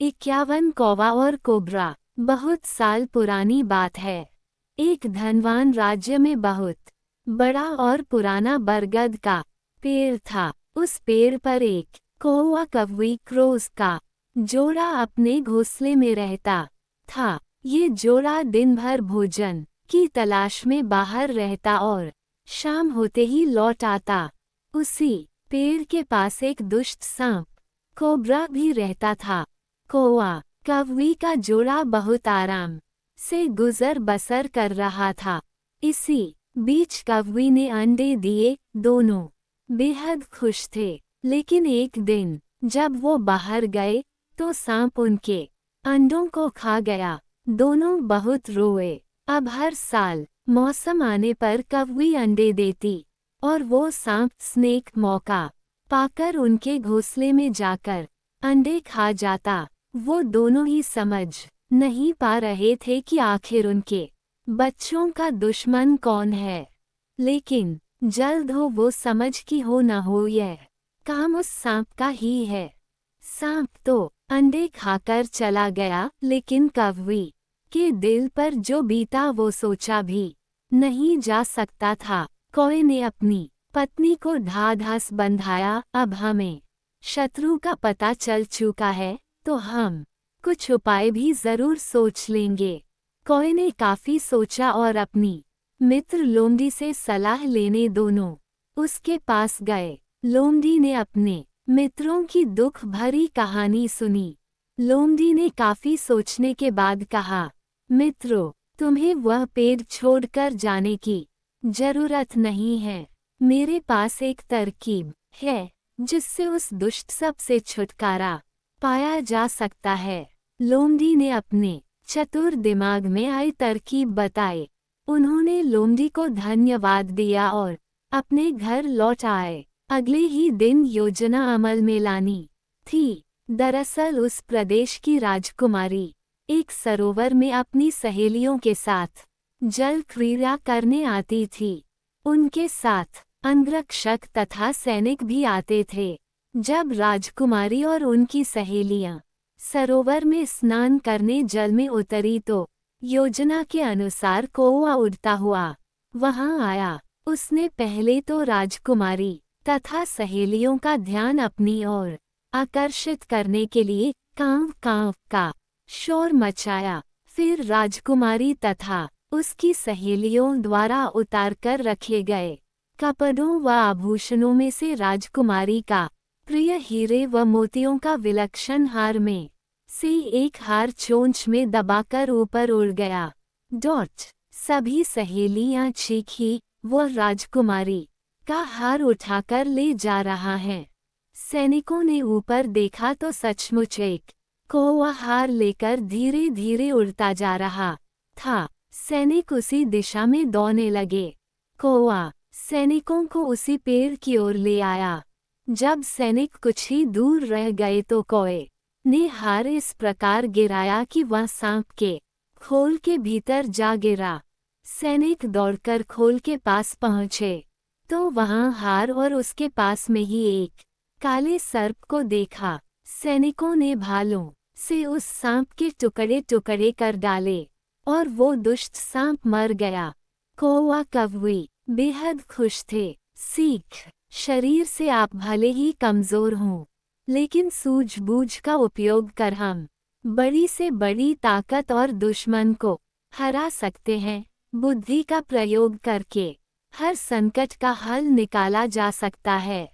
51 कौवा और कोबरा। बहुत साल पुरानी बात है। एक धनवान राज्य में बहुत बड़ा और पुराना बरगद का पेड़ था। उस पेड़ पर एक कौवा कौवी क्रोस का जोड़ा अपने घोंसले में रहता था। ये जोड़ा दिन भर भोजन की तलाश में बाहर रहता और शाम होते ही लौट आता। उसी पेड़ के पास एक दुष्ट सांप कोबरा भी रहता था। कौवा कौवी का जोड़ा बहुत आराम से गुजर बसर कर रहा था। इसी बीच कौवी ने अंडे दिए। दोनों बेहद खुश थे। लेकिन एक दिन जब वो बाहर गए तो सांप उनके अंडों को खा गया। दोनों बहुत रोए। अब हर साल मौसम आने पर कौवी अंडे देती और वो सांप स्नेक मौका पाकर उनके घोंसले में जाकर अंडे खा जाता। वो दोनों ही समझ नहीं पा रहे थे कि आखिर उनके बच्चों का दुश्मन कौन है। लेकिन जल्द हो वो समझ कि हो न हो यह काम उस सांप का ही है। सांप तो अंडे खाकर चला गया, लेकिन कौवी के दिल पर जो बीता वो सोचा भी नहीं जा सकता था। कौवे ने अपनी पत्नी को ढाढ़स बंधाया। अब हमें शत्रु का पता चल चुका है तो हम कुछ उपाय भी जरूर सोच लेंगे। कौवे ने काफी सोचा और अपनी मित्र लोमड़ी से सलाह लेने दोनों उसके पास गए। लोमड़ी ने अपने मित्रों की दुख भरी कहानी सुनी। लोमड़ी ने काफी सोचने के बाद कहा, मित्रों, तुम्हें वह पेड़ छोड़कर जाने की जरूरत नहीं है। मेरे पास एक तरकीब है जिससे उस दुष्ट सांप से छुटकारा पाया जा सकता है। लोमड़ी ने अपने चतुर दिमाग में आई तरकीब बताई। उन्होंने लोमड़ी को धन्यवाद दिया और अपने घर लौट आए। अगले ही दिन योजना अमल में लानी थी। दरअसल उस प्रदेश की राजकुमारी एक सरोवर में अपनी सहेलियों के साथ जल क्रीड़ा करने आती थी। उनके साथ अंगरक्षक तथा सैनिक भी आते थे। जब राजकुमारी और उनकी सहेलियां सरोवर में स्नान करने जल में उतरी तो योजना के अनुसार कौवा उड़ता हुआ वहां आया। उसने पहले तो राजकुमारी तथा सहेलियों का ध्यान अपनी ओर आकर्षित करने के लिए कांव कांव का शोर मचाया। फिर राजकुमारी तथा उसकी सहेलियों द्वारा उतारकर रखे गए कपड़ों व आभूषणों में से राजकुमारी का प्रिय हीरे व मोतियों का विलक्षण हार में से एक हार चोंच में दबाकर ऊपर उड़ गया। सभी सहेलियां चीखी, वो राजकुमारी का हार उठाकर ले जा रहा है। सैनिकों ने ऊपर देखा तो सचमुच एक कौवा हार लेकर धीरे धीरे उड़ता जा रहा था। सैनिक उसी दिशा में दौड़ने लगे। कौवा सैनिकों को उसी पेड़ की ओर ले आया। जब सैनिक कुछ ही दूर रह गए तो कौवे ने हार इस प्रकार गिराया कि वह सांप के खोल के भीतर जा गिरा। सैनिक दौड़कर खोल के पास पहुंचे तो वहां हार और उसके पास में ही एक काले सर्प को देखा। सैनिकों ने भालों से उस सांप के टुकड़े टुकड़े कर डाले और वो दुष्ट सांप मर गया। कौवा कौवी बेहद खुश थे। सीख, शरीर से आप भले ही कमजोर हों, लेकिन सूझबूझ का उपयोग कर हम बड़ी से बड़ी ताकत और दुश्मन को हरा सकते हैं। बुद्धि का प्रयोग करके हर संकट का हल निकाला जा सकता है।